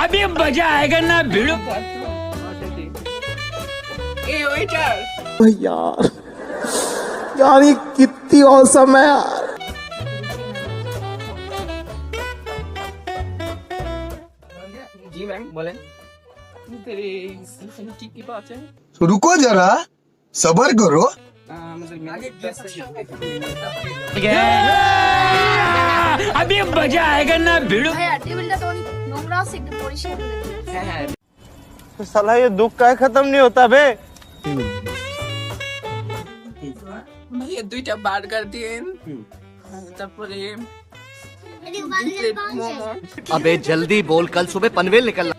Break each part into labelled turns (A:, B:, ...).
A: अभी मजा आएगा ना भिड़ो।
B: यार यार ये कितनी औसम है यार।
C: जी मैम बोलें।
D: तो रुको जरा सबर करो।
A: अभी मजा आएगा ना भिड़ो।
E: ভাইয়া টেবিলটা তো অনেক নোংরা আছে, একটু পরিষ্কার করে দিন।
C: হ্যাঁ হ্যাঁ
B: साला ये दुख का खत्म नहीं होता बे।
F: ভাইয়া দুইটা বার্গার দিন, তারপরে মোমো
G: अबे जल्दी बोल, कल सुबह पनवेल निकलना।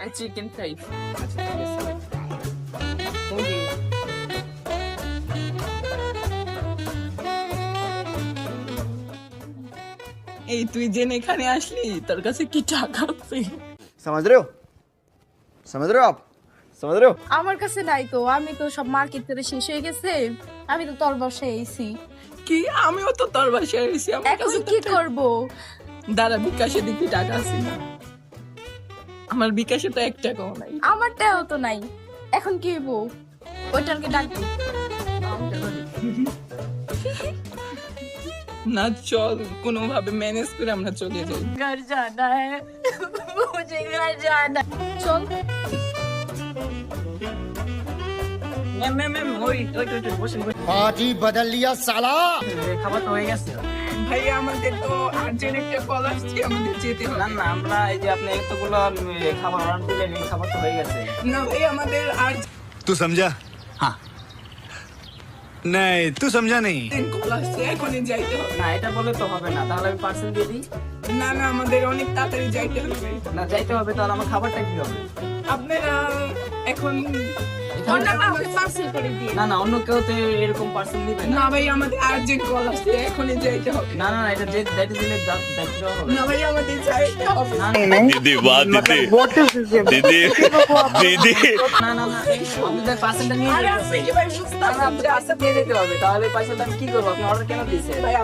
F: আর চিকেন ফ্রাই। এই তুই জেনে এখানে আসলি, তোর কাছে কি টাকা আছে?
B: समझ रहे हो आप समझ रहे हो।
E: আমার কাছে নাই তো, আমি তো সব মার্কেট থেকে শেষ হয়ে গেছে, আমি তো তোর বাসায় আইছি।
F: কি আমিও তো তোর বাসায় এসেছি, আমার
E: এখন
F: কাছে
E: কি করব?
F: দাদা বিকাশে দিতে টাকা আছে না, আমার বিকাশে তো 1 টাকাও নাই।
E: আমারটাও তো নাই, এখন কি হইব? ওইটাকে ডাক দি।
F: না চল কোনোভাবে ম্যানেজ করে আমরা চলে যাই।
E: घर जाना है, मुझे घर जाना। চল।
C: ম্যাম ওই বসেন।
G: पार्टी बदल लिया साला।
C: খাবার তো হয়ে গেছে।
F: ভাই আমাদের তো আর্জেন্ট একটা কল আসছে, আমাদের যেতে হবে।
C: না না আমরা এই যে আপনি এতগুলো খাবার অর্ডার দিলেন, এই খাবার তো হয়ে গেছে।
F: না ভাই আমাদের
D: तू समझा? हाँ नहीं तू समझा नहीं।
F: আর্জেন্ট কল আসছে, এখনই যাইতে হবে।
C: না এটা বলে তো হবে না, তাহলে আমি পার্সেল দিয়ে দিই।
F: না না আমাদের অনেক তাড়াতাড়ি যাইতে হবে।
C: না যাইতে হবে, তাহলে আমার খাবারটা কি হবে?
F: আপনারা এখন
E: অন্য কাউকে পার্সেল করে দিন।
C: না না অন্য কেউ তো এরকম পার্সেল দিবে না।
F: না ভাই আমাদের আর্জেন্ট কল আসছে, এখনই যাইতে হবে।
C: না না না এটা যাইতে দিলে দায়িত্ব হবে।
F: না ভাই আমাদের যাইতে হবে।
H: दीदी वाह दीदी दीदी दीदी
C: না না না আপনাদের পার্সেলটা নিয়ে
F: আরে
C: যেতে
F: আপনি
C: হবে।
F: কি ভাই বুঝতে
C: আপনাদের পার্সেল দিয়ে যেতে হবে, তাহলে পয়সাটা আমি কি করবো? আপনি অর্ডার কেন দিয়েছেন?
F: ভাই